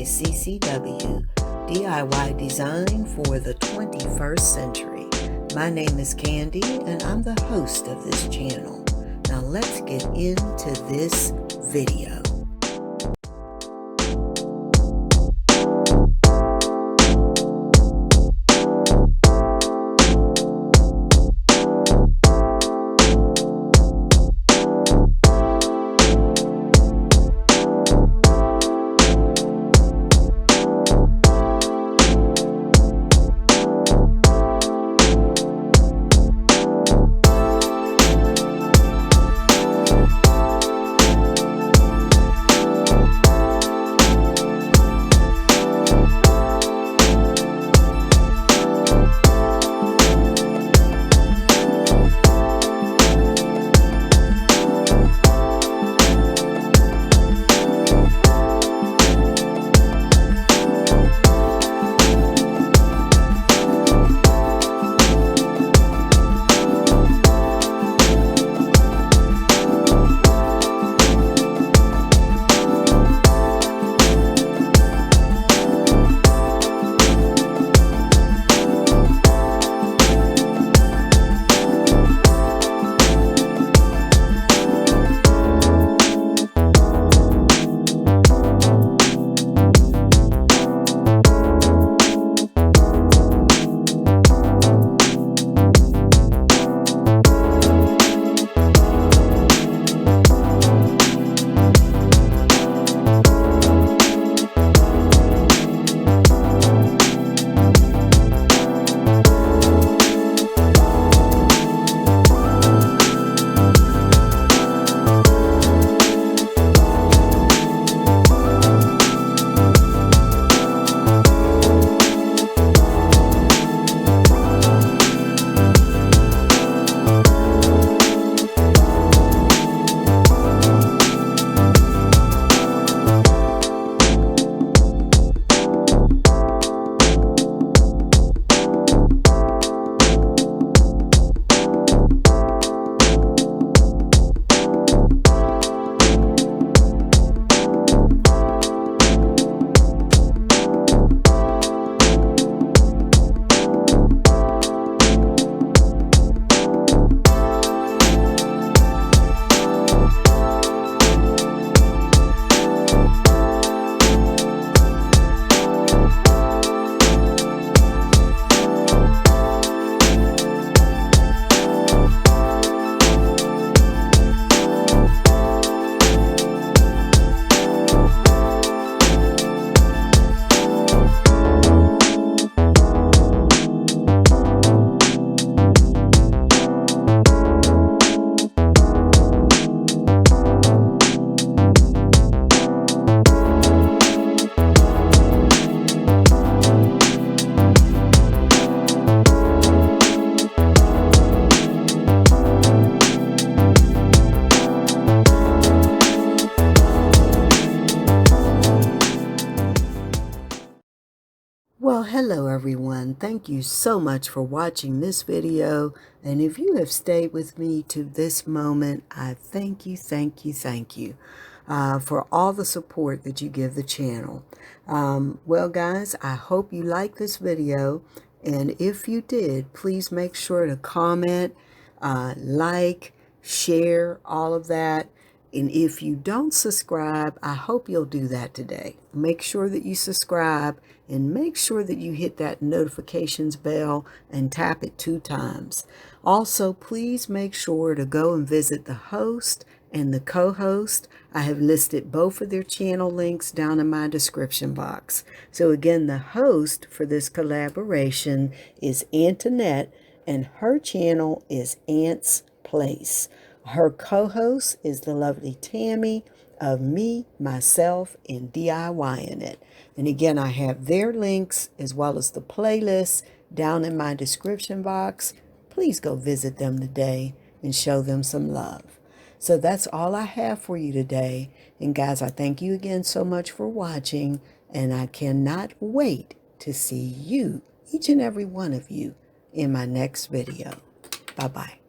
by CCW, DIY design for the 21st century. My name is Candy and I'm the host of this channel. Now let's get into this video. Well, hello everyone. Thank you so much for watching this video. And if you have stayed with me to this moment, I thank you for all the support that you give the channel. Well, guys, I hope you like this video. And if you did, please make sure to comment, like, share, all of that. And if you don't subscribe, I hope you'll do that today. Make sure that you subscribe and make sure that you hit that notifications bell and tap it 2 times. Also, please make sure to go and visit the host and the co-host. I have listed both of their channel links down in my description box. So again, the host for this collaboration is Antoinette and her channel is Ant's Place. Her co-host is the lovely Tammy of Me, Myself, and DIYing It. And again, I have their links as well as the playlist down in my description box. Please go visit them today and show them some love. So that's all I have for you today. And guys, I thank you again so much for watching. And I cannot wait to see you, each and every one of you, in my next video. Bye-bye.